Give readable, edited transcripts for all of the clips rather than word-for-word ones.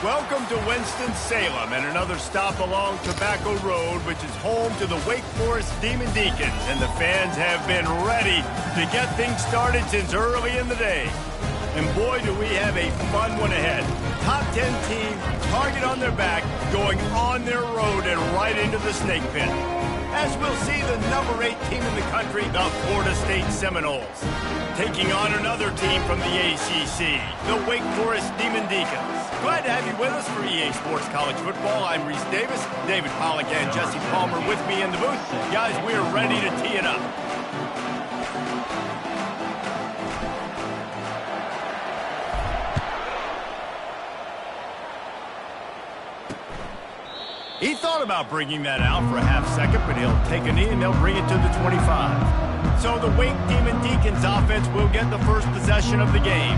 Welcome to Winston-Salem and another stop along Tobacco Road, which is home to the Wake Forest Demon Deacons, and the fans have been ready to get things started since early in the day. And boy, do we have a fun one ahead. Top 10 team, target on their back, going on their road and right into the snake pit. As we'll see the number 8 team in the country, the Florida State Seminoles, taking on another team from the ACC, the Wake Forest Demon Deacons. Glad to have you with us for EA Sports College Football. I'm Reese Davis, David Pollack and Jesse Palmer with me in the booth. Guys, we are ready to tee it up. He thought about bringing that out for a half second, but he'll take a knee and they'll bring it to the 25. So the Wake Demon Deacons offense will get the first possession of the game.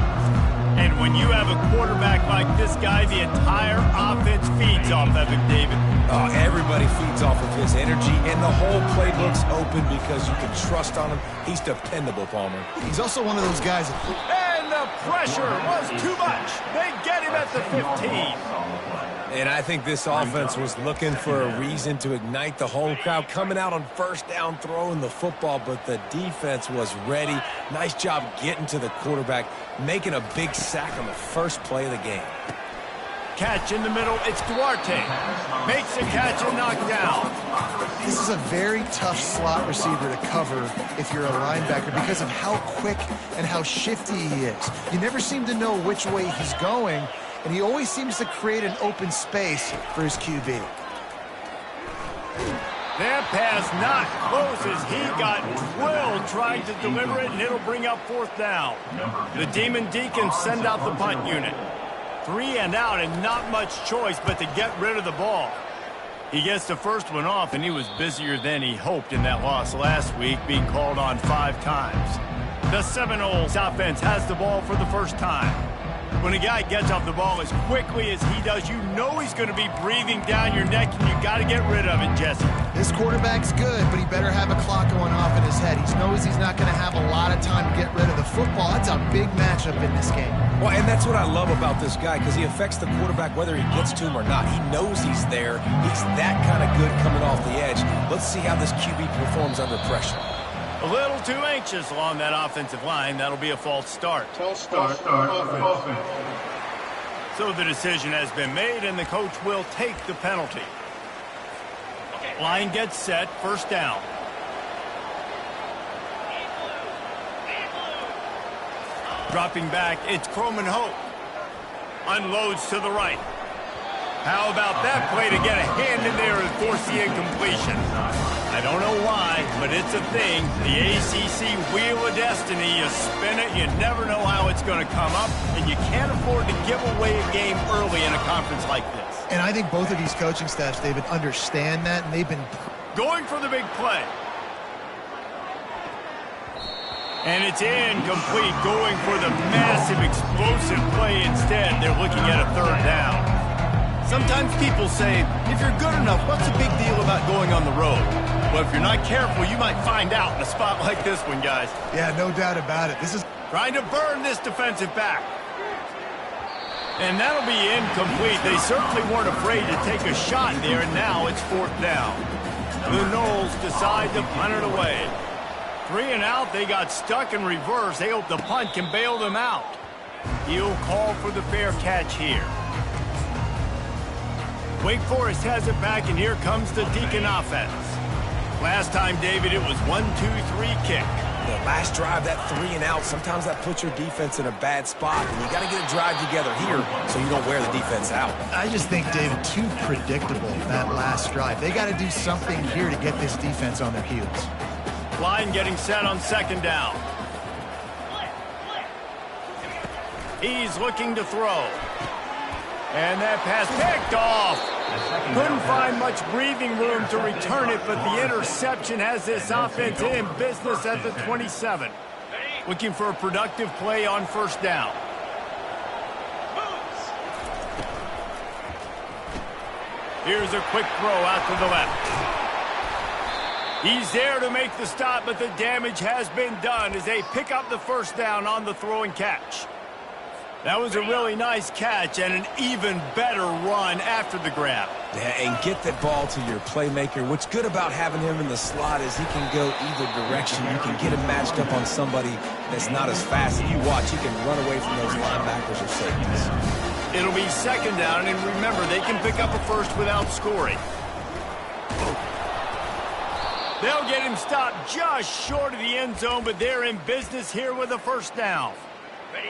And when you have a quarterback like this guy, the entire offense feeds off of him, David. Oh, everybody feeds off of his energy, and the whole playbook's open because you can trust on him. He's dependable, Palmer. He's also one of those guys. And the pressure was too much. They get him at the 15. And I think this offense was looking for a reason to ignite the home crowd, coming out on first down, throwing the football, but the defense was ready. Nice job getting to the quarterback, making a big sack on the first play of the game. Catch in the middle, it's Duarte. Makes a catch and knocked down. This is a very tough slot receiver to cover if you're a linebacker because of how quick and how shifty he is. You never seem to know which way he's going, and he always seems to create an open space for his QB. That pass not close as he got drilled trying to deliver it, and it'll bring up fourth down. The Demon Deacons send out the punt unit. 3 and out, and not much choice but to get rid of the ball. He gets the first one off, and he was busier than he hoped in that loss last week, being called on 5 times. The Seminoles offense has the ball for the first time. When a guy gets off the ball as quickly as he does, you know he's going to be breathing down your neck, and you got to get rid of it, Jesse. This quarterback's good, but he better have a clock going off in his head. He knows he's not going to have a lot of time to get rid of the football. That's a big matchup in this game. Well, and that's what I love about this guy, because he affects the quarterback whether he gets to him or not. He knows he's there. He's that kind of good coming off the edge. Let's see how this QB performs under pressure. A little too anxious along that offensive line. That'll be a false start. False start. Offense. So the decision has been made, and the coach will take the penalty. Line gets set, first down. Dropping back, it's Croman Hope. Unloads to the right. How about that play to get a hand in there and force the incompletion? I don't know why, but it's a thing. The ACC Wheel of Destiny, you spin it, you never know how it's going to come up, and you can't afford to give away a game early in a conference like this. And I think both of these coaching staffs, David, understand that, and they've been going for the big play. And it's incomplete, going for the massive explosive play instead. They're looking at a third down. Sometimes people say, if you're good enough, what's the big deal about going on the road? Well, if you're not careful, you might find out in a spot like this one, guys. Yeah, no doubt about it. This is trying to burn this defensive back. And that'll be incomplete. They certainly weren't afraid to take a shot there, and now it's fourth down. The Noles decide to punt it away. 3 and out, they got stuck in reverse. They hope the punt can bail them out. He'll call for the fair catch here. Wake Forest has it back, and here comes the Deacon offense. Last time, David, it was 1-2-3 kick. The last drive, that 3 and out, sometimes that puts your defense in a bad spot, and you got to get a drive together here so you don't wear the defense out. I just think, David, too predictable, that last drive. They got to do something here to get this defense on their heels. Line getting set on second down. He's looking to throw. And that pass picked off. Couldn't find much breathing room to return it, but the interception has this offense in business at the 27. Looking for a productive play on first down. Here's a quick throw out to the left. He's there to make the stop, but the damage has been done as they pick up the first down on the throw and catch. That was a really nice catch and an even better run after the grab. Yeah, and get the ball to your playmaker. What's good about having him in the slot is he can go either direction. You can get him matched up on somebody that's not as fast. And you watch, he can run away from those linebackers or safeties. It'll be second down, and remember, they can pick up a first without scoring. They'll get him stopped just short of the end zone, but they're in business here with a first down.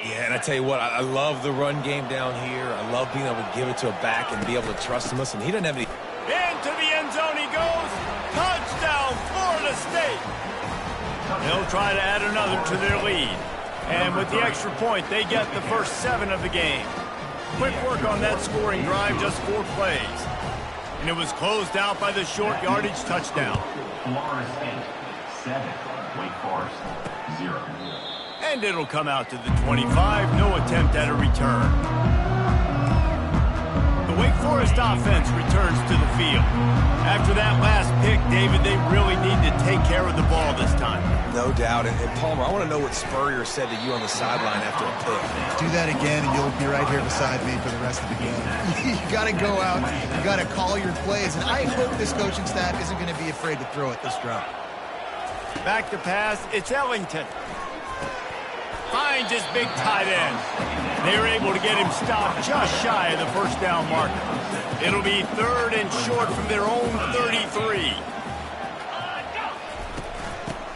Yeah, and I tell you what, I love the run game down here. I love being able to give it to a back and be able to trust him. Listen, he doesn't have any... Into the end zone he goes. Touchdown, Florida State. They'll try to add another to their lead. And with the extra point, they get the first 7 of the game. Quick work on that scoring drive, just 4 plays. And it was closed out by the short yardage touchdown. Florida State, 7. Wake Forest, 0. And it'll come out to the 25. No attempt at a return. The Wake Forest offense returns to the field. After that last pick, David, they really need to take care of the ball this time. No doubt. And Palmer, I want to know what Spurrier said to you on the sideline after a pick. Do that again, and you'll be right here beside me for the rest of the game. You got to go out. You got to call your plays. And I hope this coaching staff isn't going to be afraid to throw it this drive. Back to pass. It's Ellington. Finds his big tight end. They were able to get him stopped just shy of the first down marker. It'll be 3rd and short from their own 33.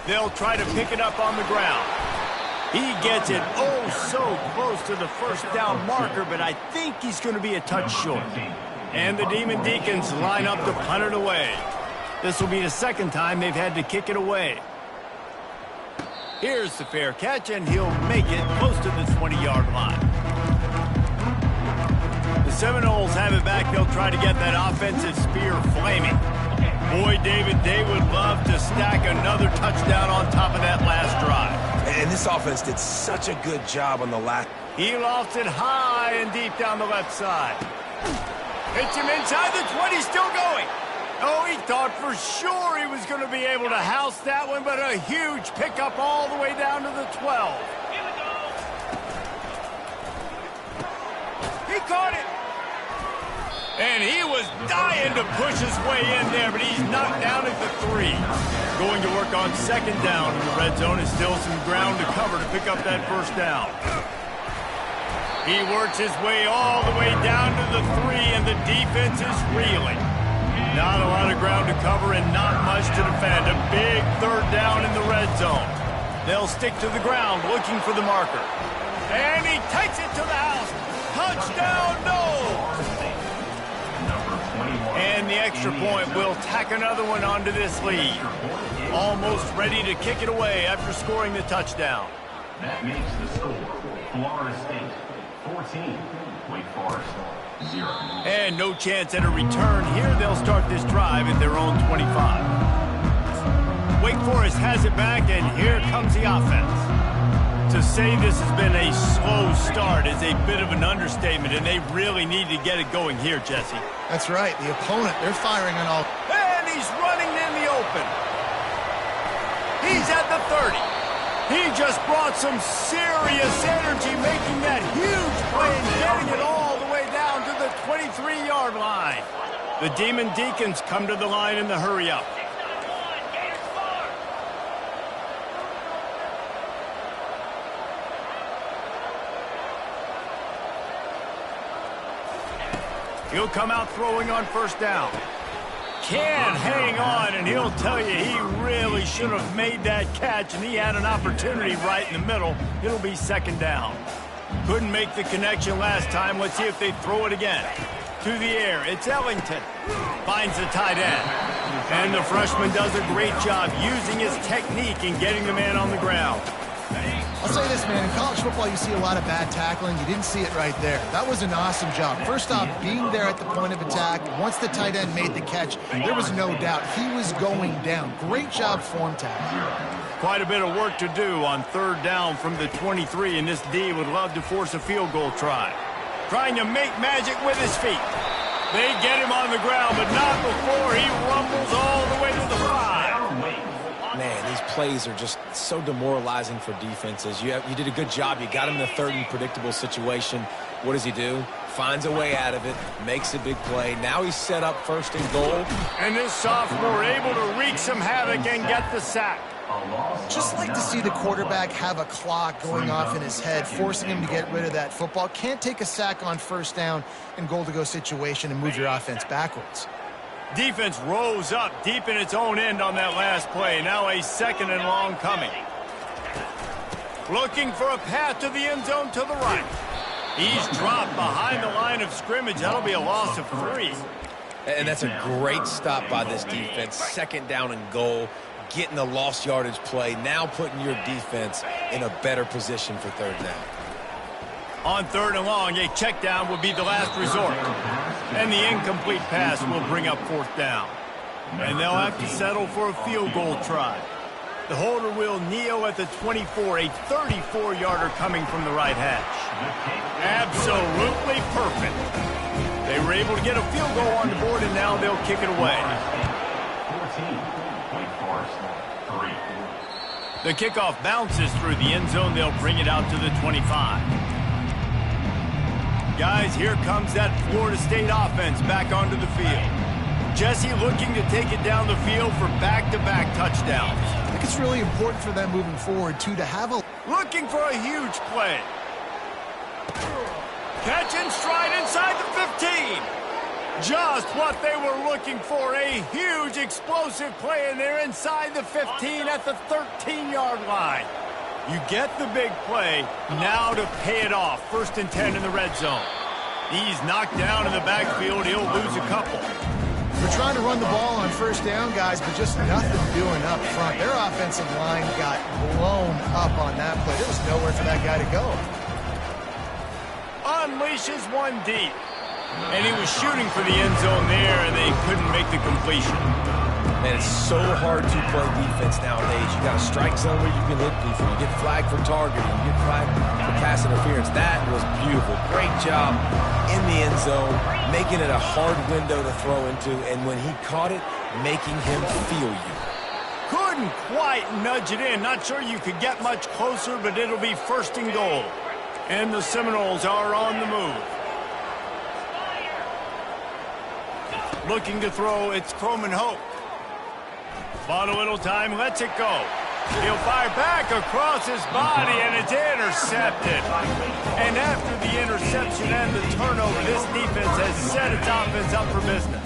They'll try to pick it up on the ground. He gets it oh so close to the first down marker, but I think he's going to be a touch short. And the Demon Deacons line up to punt it away. This will be the second time they've had to kick it away. Here's the fair catch, and he'll make it close to the 20-yard line. The Seminoles have it back. They'll try to get that offensive spear flaming. Boy, David, they would love to stack another touchdown on top of that last drive. And this offense did such a good job on the last... He lofts it high and deep down the left side. Hits him inside the 20, still going. Oh, he thought for sure he was going to be able to house that one, but a huge pickup all the way down to the 12. He caught it. And he was dying to push his way in there, but he's knocked down at the 3. Going to work on second down in the red zone. Is still some ground to cover to pick up that first down. He works his way all the way down to the 3, and the defense is reeling. Not a lot of ground to cover and not much to defend. A big 3rd down in the red zone. They'll stick to the ground looking for the marker. And he takes it to the house. Touchdown, no! And the extra point will tack another one onto this lead. Almost ready to kick it away after scoring the touchdown. That makes the score Florida State, 14. Wake Forest, 0. And no chance at a return here. They'll start this drive at their own 25. Wake Forest has it back, and here comes the offense. To say this has been a slow start is a bit of an understatement, and they really need to get it going here, Jesse. That's right. The opponent, they're firing on all... And he's running in the open. He's at the 30. He just brought some serious energy, making that huge play and getting it all the way down to the 23-yard line. The Demon Deacons come to the line in the hurry-up. He'll come out throwing on first down. Can't hang on, and he'll tell you he really should have made that catch, and he had an opportunity right in the middle. It'll be second down. Couldn't make the connection last time. Let's see if they throw it again. To the air, it's Ellington. Finds the tight end. And the freshman does a great job using his technique and getting the man on the ground. I'll say this, man. In college football, you see a lot of bad tackling. You didn't see it right there. That was an awesome job. First off, being there at the point of attack. Once the tight end made the catch, there was no doubt he was going down. Great job form tackle. Quite a bit of work to do on 3rd down from the 23, and this D would love to force a field goal try. Trying to make magic with his feet. They get him on the ground, but not before he rumbles all the way to the 5. Man, these plays are just so demoralizing for defenses. You did a good job. You got him in a third and predictable situation. What does he do? Finds a way out of it, makes a big play. Now he's set up first and goal. And this sophomore able to wreak some havoc and get the sack. Just like to see the quarterback have a clock going off in his head, forcing him to get rid of that football. Can't take a sack on first down and goal-to-go situation and move your offense backwards. Defense rose up deep in its own end on that last play. Now a 2nd and long coming. Looking for a path to the end zone to the right. He's dropped behind the line of scrimmage. That'll be a loss of 3. And that's a great stop by this defense. 2nd down and goal, getting the lost yardage play, now putting your defense in a better position for 3rd down. On 3rd and long, a check down will be the last resort. And the incomplete pass will bring up 4th down. And they'll have to settle for a field goal try. The holder will kneel at the 24, a 34-yarder coming from the right hash. Absolutely perfect. They were able to get a field goal on the board, and now they'll kick it away. 14, Wake Forest, 3. The kickoff bounces through the end zone. They'll bring it out to the 25. Guys, here comes that Florida State offense back onto the field. Jesse looking to take it down the field for back-to-back touchdowns. I think it's really important for them moving forward, too, to have a... Looking for a huge play. Catch and stride inside the 15. Just what they were looking for, a huge explosive play, and they're inside the 15 at the 13-yard line. You get the big play, now to pay it off. 1st and 10 in the red zone. He's knocked down in the backfield. He'll lose a couple. We're trying to run the ball on first down, guys, but just nothing doing up front. Their offensive line got blown up on that play. There was nowhere for that guy to go. Unleashes one deep. And he was shooting for the end zone there, and they couldn't make the completion. Man, it's so hard to play defense nowadays. You got a strike zone where you can hit people. You get flagged for targeting. You get flagged for pass interference. That was beautiful. Great job in the end zone, making it a hard window to throw into, and when he caught it, making him feel you. Couldn't quite nudge it in. Not sure you could get much closer, but it'll be 1st and goal. And the Seminoles are on the move. Looking to throw, it's Croman Hope. Bought a little time, lets it go. He'll fire back across his body, and it's intercepted. And after the interception and the turnover, this defense has set its offense up for business.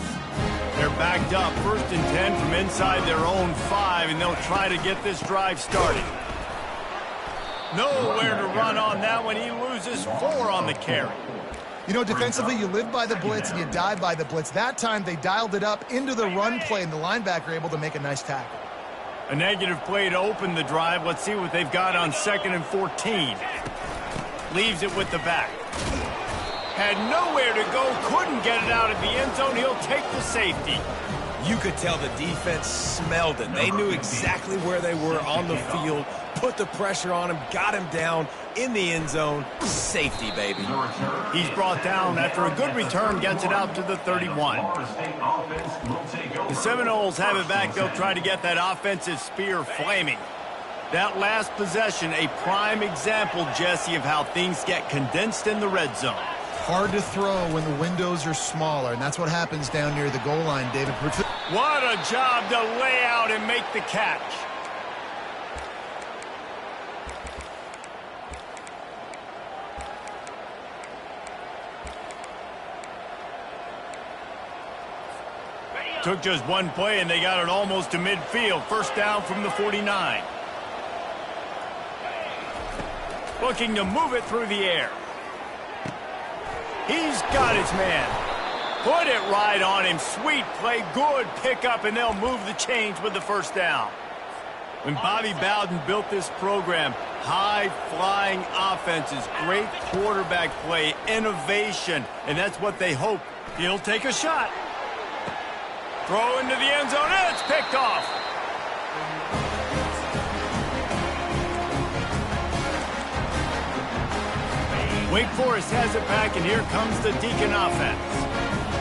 They're backed up 1st and 10 from inside their own 5, and they'll try to get this drive started. Nowhere to run on that one. He loses 4 on the carry. You know, defensively, you live by the blitz and you die by the blitz. That time, they dialed it up into the run play, and the linebacker able to make a nice tackle. A negative play to open the drive. Let's see what they've got on 2nd and 14. Leaves it with the back. Had nowhere to go, couldn't get it out of the end zone. He'll take the safety. You could tell the defense smelled it. They knew exactly where they were on the field, put the pressure on him, got him down in the end zone. Safety, baby. He's brought down after a good return, gets it out to the 31. The Seminoles have it back. They'll try to get that offensive spear flaming. That last possession, a prime example, Jesse, of how things get condensed in the red zone. Hard to throw when the windows are smaller, and that's what happens down near the goal line, David. What a job to lay out and make the catch. Took just one play, and they got it almost to midfield. 1st down from the 49. Looking to move it through the air. He's got his man. Put it right on him. Sweet play, good pickup, and they'll move the chains with the 1st down. When Bobby Bowden built this program, high-flying offenses, great quarterback play, innovation, and that's what they hope. He'll take a shot. Throw into the end zone, and it's picked off. Wake Forest has it back, and here comes the Deacon offense.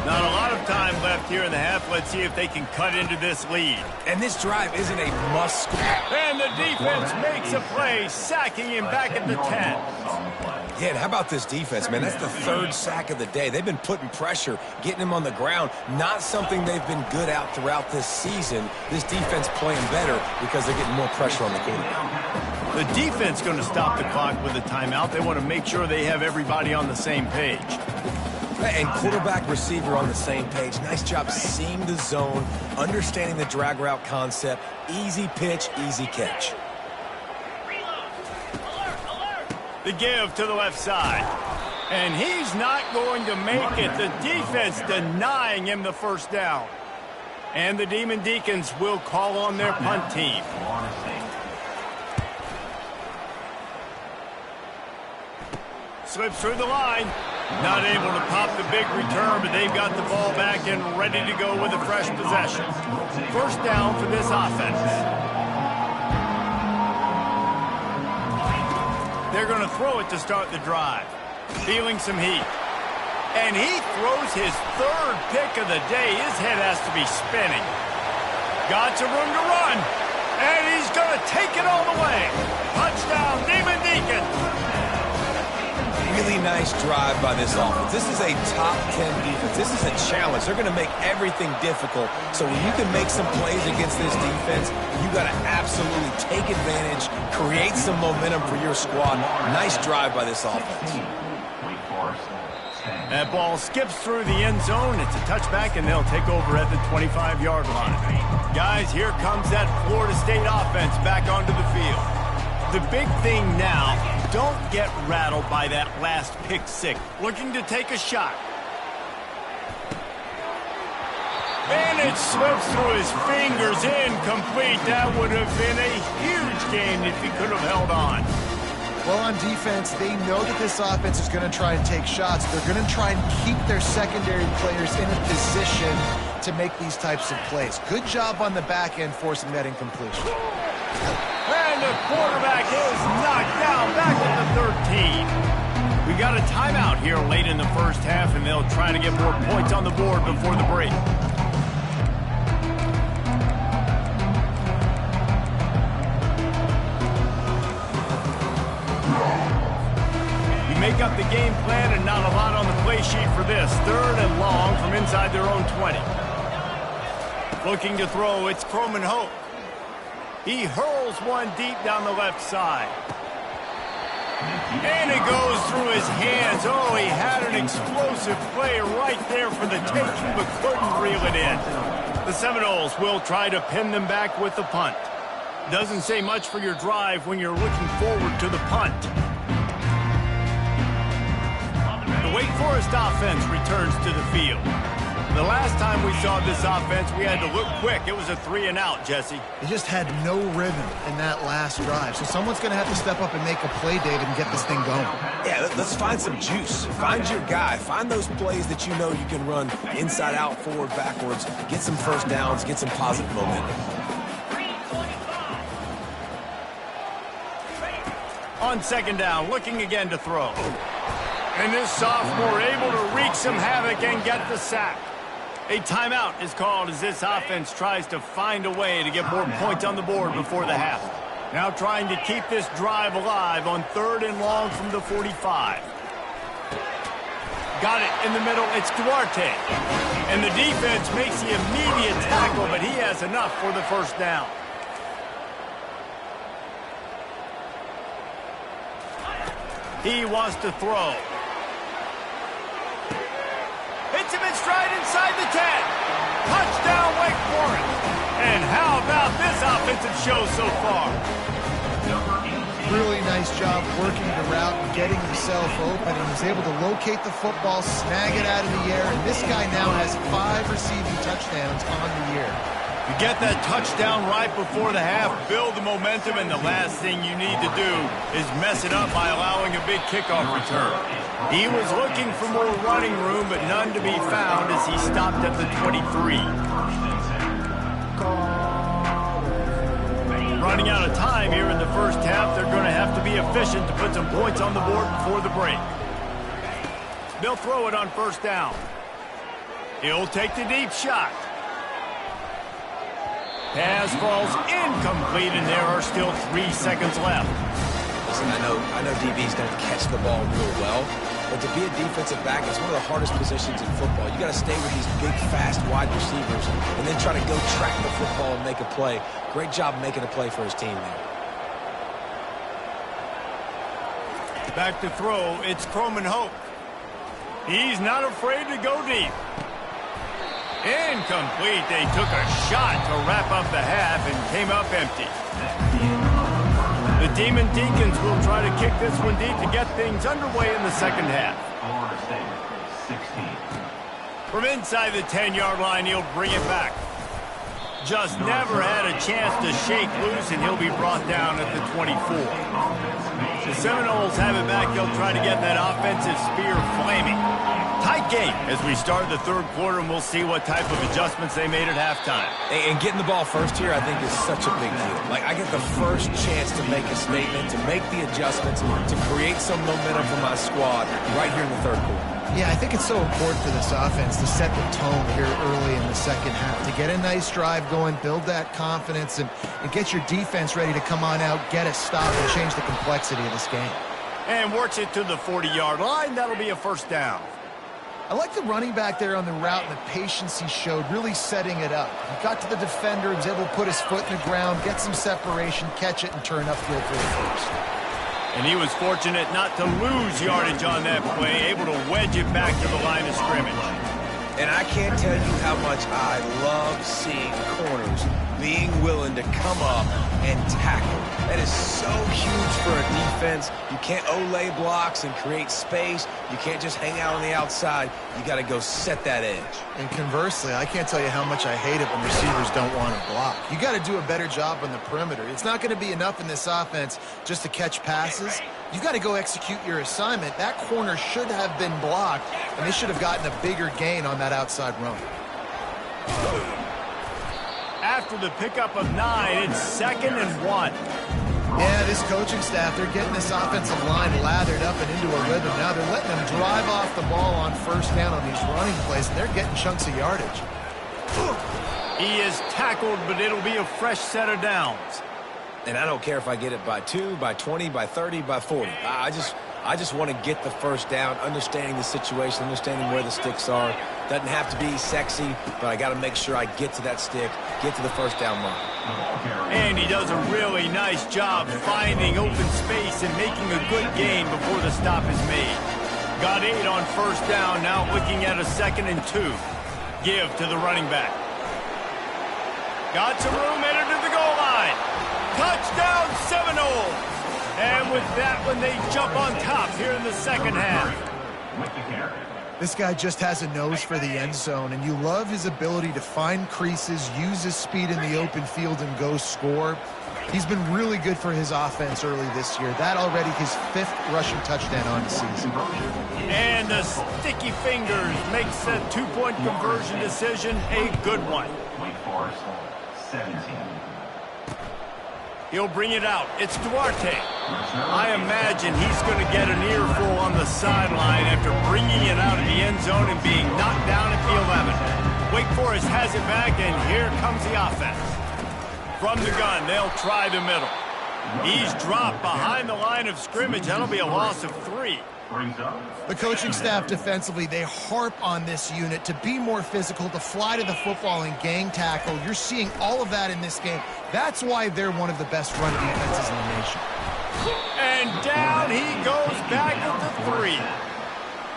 Not a lot of time left here in the half. Let's see if they can cut into this lead. And this drive isn't a must score. And the defense makes a play, sacking him back at the 10. Yeah, and how about this defense, man? That's the third sack of the day. They've been putting pressure, getting him on the ground. Not something they've been good at throughout this season. This defense playing better because they're getting more pressure on the quarterback. The defense going to stop the clock with a timeout. They want to make sure they have everybody on the same page. And quarterback receiver on the same page. Nice job seeing the zone, understanding the drag route concept. Easy pitch, easy catch. The give to the left side. And he's not going to make it. The defense denying him the first down. And the Demon Deacons will call on their punt team. Slips through the line. Not able to pop the big return, but they've got the ball back and ready to go with a fresh possession. First down for this offense. They're going to throw it to start the drive. Feeling some heat. And he throws his third pick of the day. His head has to be spinning. Got some room to run. And he's going to take it all the way. Touchdown, Demon Deacons. Really nice drive by this offense. This is a top 10 defense. This is a challenge. They're going to make everything difficult. So when you can make some plays against this defense, you got to absolutely take advantage, create some momentum for your squad. Nice drive by this offense. That ball skips through the end zone. It's a touchback, and they'll take over at the 25-yard line. Guys, here comes that Florida State offense back onto the field. The big thing now, don't get rattled by that last pick six. Looking to take a shot. And it slips through his fingers, incomplete. That would have been a huge gain if he could have held on. Well, on defense, they know that this offense is going to try and take shots. They're going to try and keep their secondary players in a position to make these types of plays. Good job on the back end forcing that incompletion. And the quarterback is knocked down back at the 13. We got a timeout here late in the first half, and they'll try to get more points on the board before the break. You make up the game plan and not a lot on the play sheet for this. Third and long from inside their own 20. Looking to throw, it's Croman Hope. He hurls one deep down the left side. And it goes through his hands. Oh, he had an explosive play right there for the taking, but couldn't reel it in. The Seminoles will try to pin them back with the punt. Doesn't say much for your drive when you're looking forward to the punt. The Wake Forest offense returns to the field. The last time we saw this offense, we had to look quick. It was a 3-and-out, Jesse. They just had no rhythm in that last drive. So someone's going to have to step up and make a play, David, and get this thing going. Yeah, let's find some juice. Find your guy. Find those plays that you know you can run inside out, forward, backwards. Get some first downs. Get some positive momentum. On second down, looking again to throw. And this sophomore able to wreak some havoc and get the sack. A timeout is called as this offense tries to find a way to get more points on the board before the half. Now trying to keep this drive alive on third and long from the 45. Got it in the middle. It's Duarte. And the defense makes the immediate tackle, but he has enough for the first down. He wants to throw. Hits him in stride inside the 10. Touchdown, Wake Forest. And how about this offensive show so far? Really nice job working the route and getting himself open. And he's able to locate the football, snag it out of the air. And this guy now has 5 receiving touchdowns on the year. You get that touchdown right before the half, build the momentum, and the last thing you need to do is mess it up by allowing a big kickoff return. He was looking for more running room, but none to be found as he stopped at the 23. Running out of time here in the first half, they're going to have to be efficient to put some points on the board before the break. They'll throw it on first down. He'll take the deep shot. Pass falls incomplete, and there are still 3 seconds left. Listen, I know DBs don't catch the ball real well, but to be a defensive back, it's one of the hardest positions in football. You got to stay with these big, fast, wide receivers and then try to go track the football and make a play. Great job making a play for his team there. Back to throw, it's Croman Hope. He's not afraid to go deep. Incomplete. They took a shot to wrap up the half and came up empty. The Demon Deacons will try to kick this one deep to get things underway in the second half. Florida State, 16. From inside the 10-yard line, he'll bring it back. Just never had a chance to shake loose, and he'll be brought down at the 24. The Seminoles have it back. They'll try to get that offensive spear flaming. Tight game as we start the third quarter, and we'll see what type of adjustments they made at halftime. And getting the ball first here, I think, is such a big deal. Like, I get the first chance to make a statement, to make the adjustments, to create some momentum for my squad right here in the third quarter. Yeah, I think it's so important for this offense to set the tone here early in the second half, to get a nice drive going, build that confidence, and get your defense ready to come on out, get a stop, and change the complexity of this game. And works it to the 40-yard line. That'll be a first down. I like the running back there on the route and the patience he showed, really setting it up. He got to the defender, he was able to put his foot in the ground, get some separation, catch it, and turn upfield for the first. And he was fortunate not to lose yardage on that play, able to wedge it back to the line of scrimmage. And I can't tell you how much I love seeing corners being willing to come up and tackle. That is so huge for a defense. You can't olay blocks and create space. You can't just hang out on the outside. You got to go set that edge. And conversely, I can't tell you how much I hate it when receivers don't want to block. You got to do a better job on the perimeter. It's not going to be enough in this offense just to catch passes. You got to go execute your assignment. That corner should have been blocked, and they should have gotten a bigger gain on that outside run. After the pickup of 9, it's 2nd and 1. Yeah, this coaching staff, they're getting this offensive line lathered up and into a rhythm. Now they're letting them drive off the ball on first down on these running plays, and they're getting chunks of yardage. He is tackled, but it'll be a fresh set of downs. And I don't care if I get it by 2, by 20, by 30, by 40. I just want to get the first down, understanding the situation, understanding where the sticks are. Doesn't have to be sexy, but I got to make sure I get to that stick, get to the first down mark. And he does a really nice job finding open space and making a good gain before the stop is made. Got 8 on first down, now looking at a 2nd and 2. Give to the running back. Got some room, headed to the goal line. Touchdown Seminoles! And with that one, they jump on top here in the second half. This guy just has a nose for the end zone, and you love his ability to find creases, use his speed in the open field, and go score. He's been really good for his offense early this year. That already his 5th rushing touchdown on the season. And the sticky fingers makes that 2-point conversion decision a good one. Wake Forest, 17. He'll bring it out. It's Duarte. I imagine he's going to get an earful on the sideline after bringing it out of the end zone and being knocked down at the 11. Wake Forest has it back, and here comes the offense. From the gun, they'll try the middle. He's dropped behind the line of scrimmage. That'll be a loss of 3. The coaching staff defensively, they harp on this unit to be more physical, to fly to the football and gang tackle. You're seeing all of that in this game. That's why they're one of the best run defenses in the nation. And down he goes back at the 3.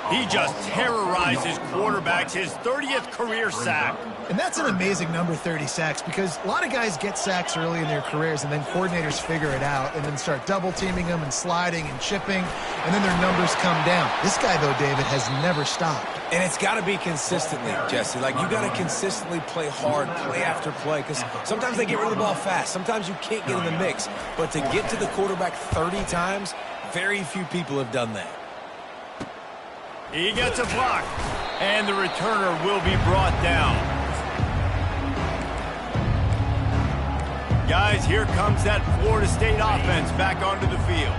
He just terrorizes quarterbacks, his 30th career sack. And that's an amazing number, 30 sacks, because a lot of guys get sacks early in their careers, and then coordinators figure it out and then start double-teaming them and sliding and chipping, and then their numbers come down. This guy, though, David, has never stopped. And it's got to be consistently, Jesse. Like, you got to consistently play hard, play after play, because sometimes they get rid of the ball fast. Sometimes you can't get in the mix. But to get to the quarterback 30 times, very few people have done that. He gets a block, and the returner will be brought down. Guys, here comes that Florida State offense back onto the field.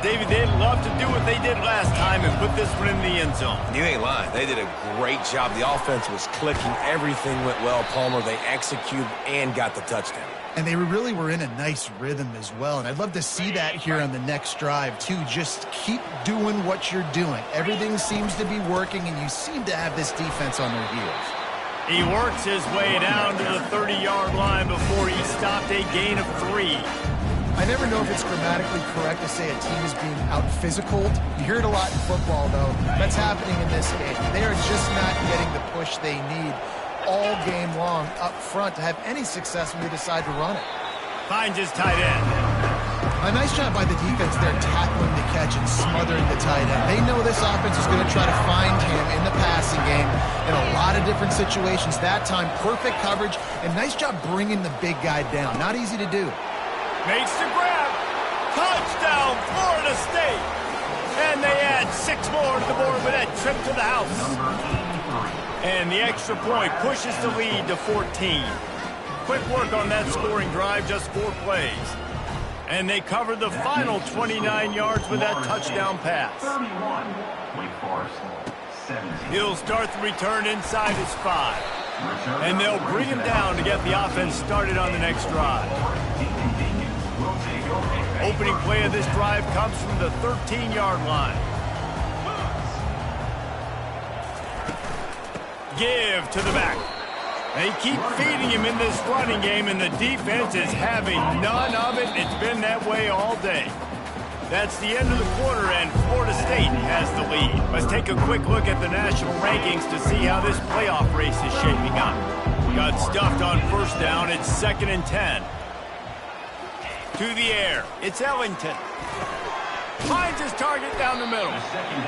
David, they'd love to do what they did last time and put this one in the end zone. You ain't lying. They did a great job. The offense was clicking. Everything went well, Palmer. They executed and got the touchdown. And they really were in a nice rhythm as well. And I'd love to see that here on the next drive, too. Just keep doing what you're doing. Everything seems to be working, and you seem to have this defense on their heels. He works his way down to the 30-yard line before he stopped a gain of 3. I never know if it's grammatically correct to say a team is being out-physicaled. You hear it a lot in football, though. That's happening in this game. They are just not getting the push they need all game long up front to have any success when they decide to run it. Finds his tight end. A nice job by the defense there tackling the catch and smothering the tight end. They know this offense is going to try to find him in the passing game in a lot of different situations. That time, perfect coverage, and nice job bringing the big guy down. Not easy to do. Makes the grab. Touchdown, Florida State. And they add 6 more to the board with that trip to the house. And the extra point pushes the lead to 14. Quick work on that scoring drive, just 4 plays. And they covered the final 29 yards with that touchdown pass. 31. Wake Forest, 17. He'll start the return inside his 5. And they'll bring him down to get the offense started on the next drive. Opening play of this drive comes from the 13-yard line. Give to the back. They keep feeding him in this running game, and the defense is having none of it. It's been that way all day. That's the end of the quarter, and Florida State has the lead. Let's take a quick look at the national rankings to see how this playoff race is shaping up. Got stuffed on first down. It's 2nd and 10. To the air. It's Ellington. Finds his target down the middle.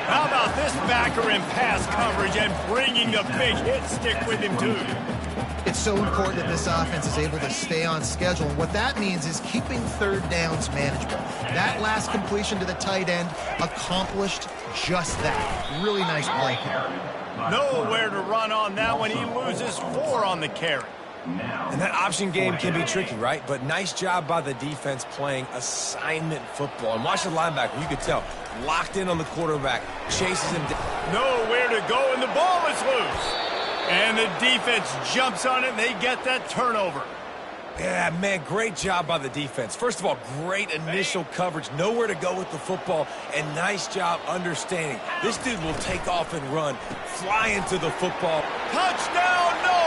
How about this backer in pass coverage and bringing the big hit stick with him, too? It's so important that this offense is able to stay on schedule. And what that means is keeping third downs manageable. That last completion to the tight end accomplished just that. Really nice play here. Nowhere to run on that one. He loses 4 on the carry. And that option game can be tricky, right? But nice job by the defense playing assignment football. And watch the linebacker. You could tell. Locked in on the quarterback. Chases him down. Nowhere to go, and the ball is loose. And the defense jumps on it, and they get that turnover. Yeah, man, great job by the defense. First of all, great initial coverage. Nowhere to go with the football, and nice job understanding. This dude will take off and run. Fly into the football. Touchdown, no!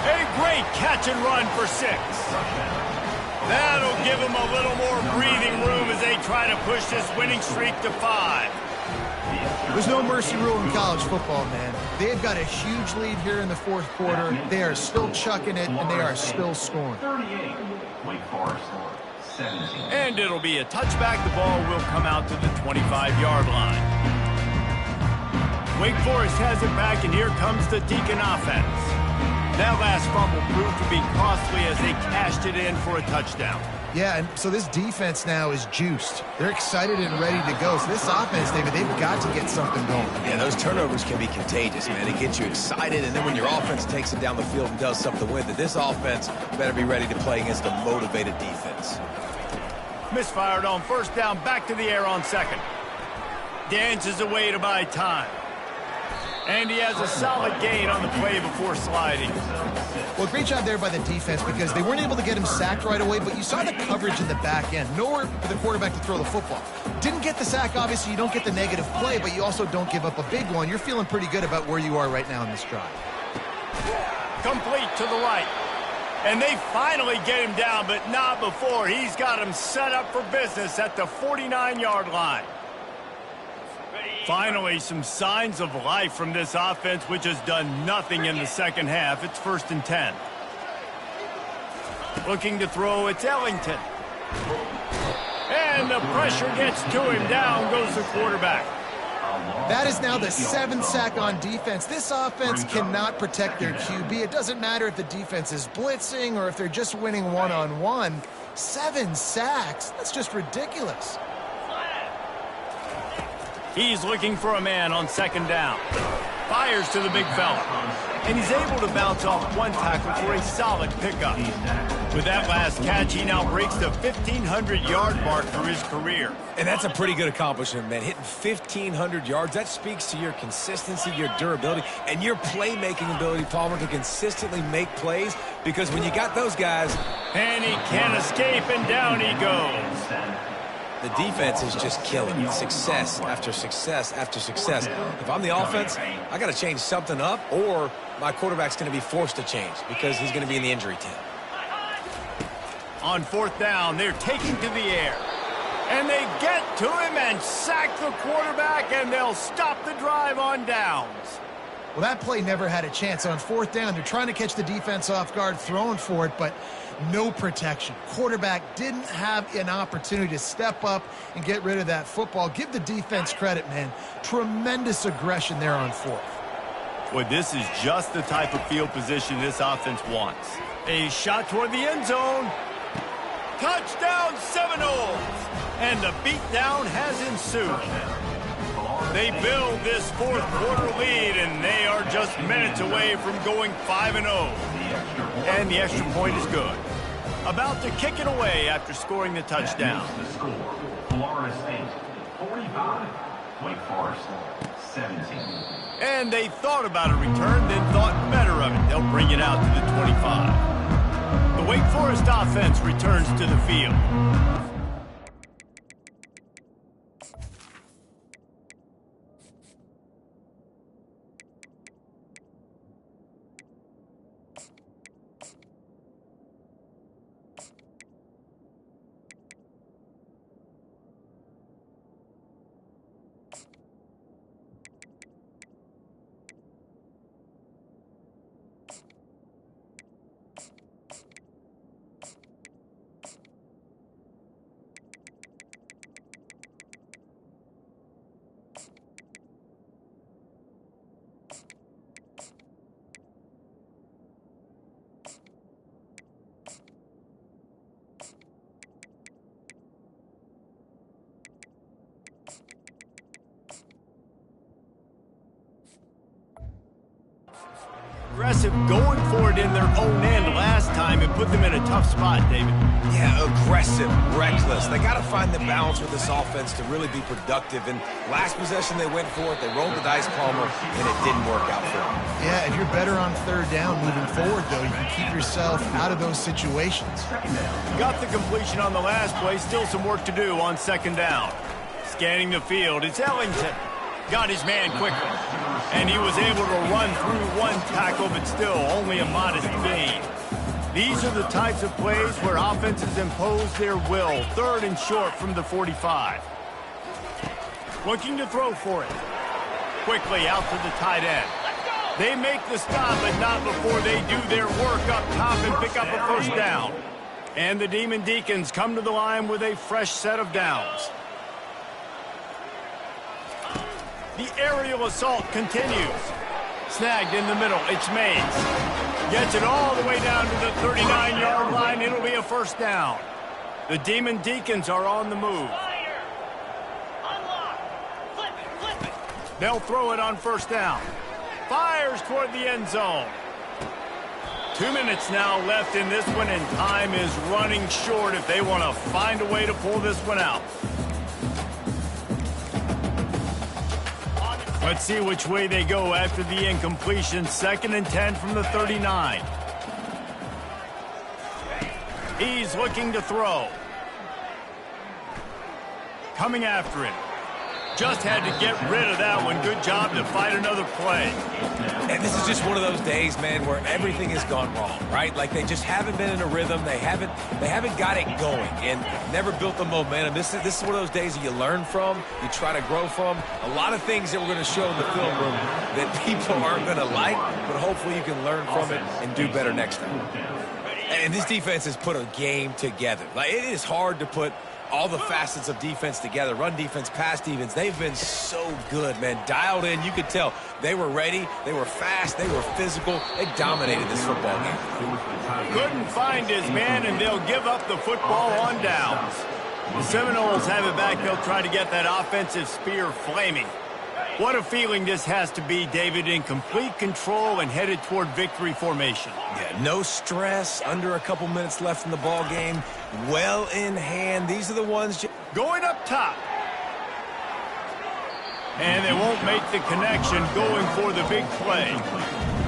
A great catch and run for 6. That'll give them a little more breathing room as they try to push this winning streak to 5. There's no mercy rule in college football, man. They've got a huge lead here in the 4th quarter. They are still chucking it, and they are still scoring. 38. Wake Forest, 17. And it'll be a touchback. The ball will come out to the 25-yard line. Wake Forest has it back, and here comes the Deacon offense. That last fumble proved to be costly as they cashed it in for a touchdown. Yeah, and so this defense now is juiced. They're excited and ready to go. So this offense, David, they've got to get something going. Yeah, those turnovers can be contagious, man. It gets you excited, and then when your offense takes it down the field and does something with it, this offense better be ready to play against a motivated defense. Misfired on first down, back to the air on 2nd. Dances away to buy time. And he has a solid gain on the play before sliding. Well, great job there by the defense because they weren't able to get him sacked right away, but you saw the coverage in the back end. Nowhere for the quarterback to throw the football. Didn't get the sack, obviously. You don't get the negative play, but you also don't give up a big one. You're feeling pretty good about where you are right now in this drive. Complete to the right. And they finally get him down, but not before. He's got him set up for business at the 49-yard line. Finally, some signs of life from this offense, which has done nothing in the second half. It's 1st and 10. Looking to throw, it's Ellington. And the pressure gets to him. Down goes the quarterback. That is now the 7th sack on defense. This offense cannot protect their QB. It doesn't matter if the defense is blitzing or if they're just winning one-on-one. 7 sacks? That's just ridiculous. He's looking for a man on 2nd down. Fires to the big fella. and he's able to bounce off one tackle for a solid pickup. With that last catch, he now breaks the 1,500-yard mark for his career. And that's a pretty good accomplishment, man. Hitting 1,500 yards, that speaks to your consistency, your durability, and your playmaking ability, Palmer, to consistently make plays, because when you got those guys... And he can't escape, and down he goes. The defense is just killing it. Success after success after success. If I'm the offense, I got to change something up, or my quarterback's going to be forced to change because he's going to be in the injury team. On fourth down, they're taking to the air. And they get to him and sack the quarterback, and they'll stop the drive on downs. Well, that play never had a chance. On fourth down, they're trying to catch the defense off guard, throwing for it, but no protection. Quarterback didn't have an opportunity to step up and get rid of that football. Give the defense credit, man. Tremendous aggression there on fourth. Well, this is just the type of field position this offense wants. A shot toward the end zone. Touchdown Seminoles! And the beatdown has ensued. They build this fourth quarter lead, and they are just minutes away from going 5-0. And the extra point is good. About to kick it away after scoring the touchdown. The score, Florida State 45, Wake Forest 17. And they thought about a return, then thought better of it. They'll bring it out to the 25. The Wake Forest offense returns to the field. Aggressive, going for it in their own end last time. It put them in a tough spot, David. Yeah, aggressive, reckless. They got to find the balance with this offense to really be productive. And last possession they went for it. They rolled the dice, Palmer, and it didn't work out for them. Yeah, if you're better on third down moving forward, though, you can keep yourself out of those situations. Got the completion on the last play. Still some work to do on second down. Scanning the field, it's Ellington. Got his man quickly. And he was able to run through one tackle, but still only a modest gain. These are the types of plays where offenses impose their will. Third and short from the 45. Looking to throw for it. Quickly out to the tight end. They make the stop, but not before they do their work up top and pick up a first down. And the Demon Deacons come to the line with a fresh set of downs. The aerial assault continues. Snagged in the middle. It's Mays. Gets it all the way down to the 39-yard line. It'll be a first down. The Demon Deacons are on the move. They'll throw it on first down. Fires toward the end zone. 2 minutes now left in this one, and time is running short if they want to find a way to pull this one out. Let's see which way they go after the incompletion. 2nd and 10 from the 39. He's looking to throw. Coming after him. Just had to get rid of that one. Good job to fight another play. And this is just one of those days, man, where everything has gone wrong, right? Like they just haven't been in a rhythm. They haven't got it going and never built the momentum. This is one of those days that you learn from, you try to grow from. A lot of things that we're going to show in the film room that people aren't going to like, but hopefully you can learn from it and do better next time. And this defense has put a game together. Like it is hard to put all the facets of defense together. Run defense, pass defense. They've been so good, man. Dialed in. You could tell they were ready. They were fast. They were physical. They dominated this football game. Couldn't find his man, and they'll give up the football on downs. The Seminoles have it back. They'll try to get that offensive spear flaming. What a feeling this has to be, David, in complete control and headed toward victory formation. Yeah, no stress, under a couple minutes left in the ball game, well in hand. These are the ones going up top. And they won't make the connection going for the big play.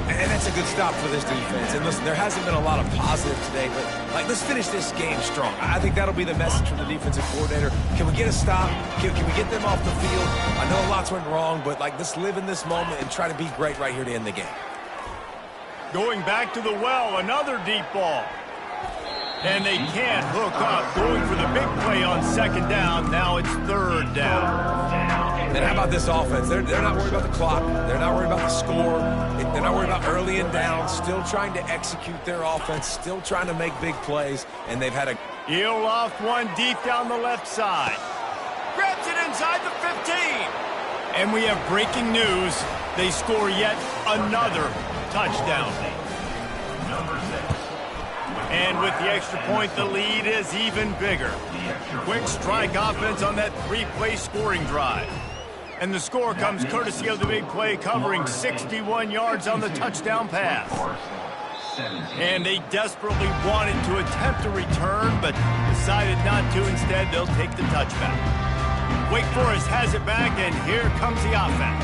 And that's a good stop for this defense. And listen, there hasn't been a lot of positive today, but let's finish this game strong. I think that'll be the message from the defensive coordinator. Can we get a stop? Can we get them off the field? I know lots went wrong, but let's live in this moment and try to be great right here to end the game. Going back to the well, another deep ball. And they can't hook up. Going for the big play on second down. Now it's third down. And how about this offense? They're not worried about the clock. They're not worried about the score. They're not worried about early and down. Still trying to execute their offense. Still trying to make big plays. And they've had a... He'll loft one deep down the left side. Grabs it inside the 15. And we have breaking news. They score yet another touchdown. Number 6. And with the extra point, the lead is even bigger. Quick strike offense on that 3-play scoring drive. And the score comes courtesy of the big play, covering 61 yards on the touchdown pass. And they desperately wanted to attempt a return, but decided not to. Instead, they'll take the touchback. Wake Forest has it back, and here comes the offense.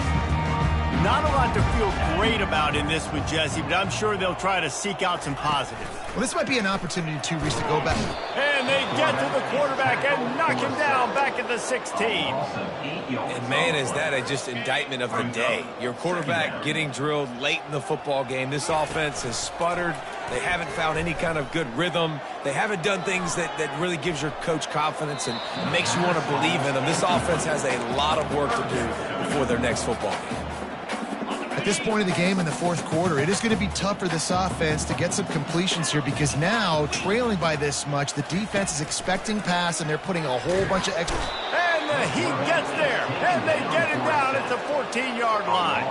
Not a lot to feel great about in this with Jesse, but I'm sure they'll try to seek out some positives. Well, this might be an opportunity, too, Reese, to go back. And they get to the quarterback and knock him down back at the 16. And, man, is that just indictment of the day. Your quarterback getting drilled late in the football game. This offense has sputtered. They haven't found any kind of good rhythm. They haven't done things that really gives your coach confidence and makes you want to believe in them. This offense has a lot of work to do before their next football game. At this point of the game in the fourth quarter, it is going to be tough for this offense to get some completions here because now, trailing by this much, the defense is expecting pass, and they're putting a whole bunch of extra... And the heat gets there, and they get it down at the 14-yard line.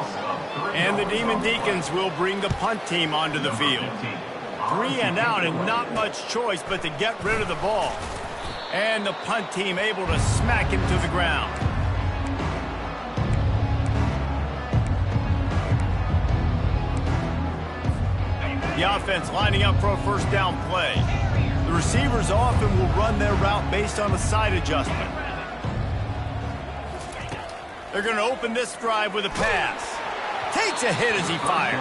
And the Demon Deacons will bring the punt team onto the field. 3 and out, and not much choice but to get rid of the ball. And the punt team able to smack him to the ground. The offense lining up for a first down play. The receivers often will run their route based on a side adjustment. They're going to open this drive with a pass. Takes a hit as he fires.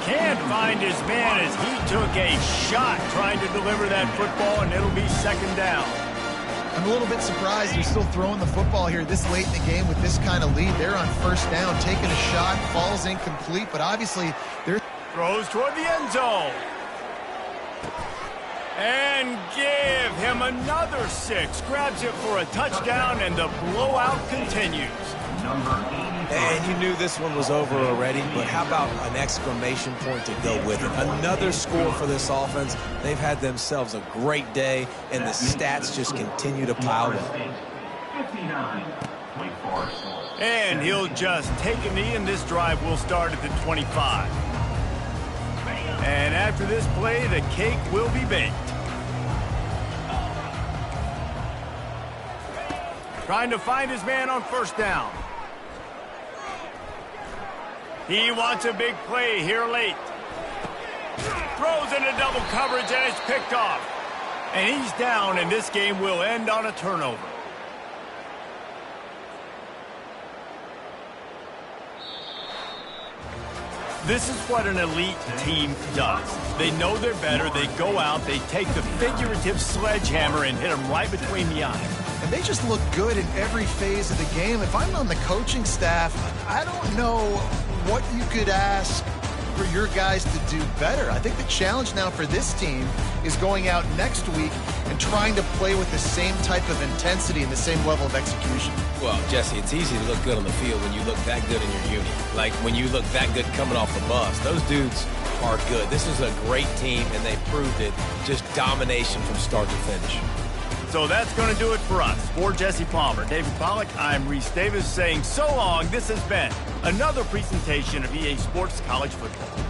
Can't find his man as he took a shot trying to deliver that football, and it'll be second down. I'm a little bit surprised they're still throwing the football here this late in the game with this kind of lead. They're on first down, taking a shot, falls incomplete, but obviously they're... Throws toward the end zone. And give him another 6. Grabs it for a touchdown, and the blowout continues. And you knew this one was over already, but how about an exclamation point to go with it? Another score for this offense. They've had themselves a great day, and the stats just continue to pile up. And he'll just take a knee, and this drive will start at the 25. And after this play, the cake will be baked. Trying to find his man on first down. He wants a big play here late. Throws into double coverage, and it's picked off. And he's down, and this game will end on a turnover. This is what an elite team does. They know they're better. They go out. They take the figurative sledgehammer and hit them right between the eyes. And they just look good in every phase of the game. If I'm on the coaching staff, I don't know what you could ask for your guys to do better. I think the challenge now for this team is going out next week and trying to play with the same type of intensity and the same level of execution. Well, Jesse, it's easy to look good on the field when you look that good in your unit. Like when you look that good coming off the bus. Those dudes are good. This is a great team, and they proved it. Just domination from start to finish. So that's going to do it for us. For Jesse Palmer, David Pollack, I'm Reese Davis saying so long. This has been another presentation of EA Sports College Football.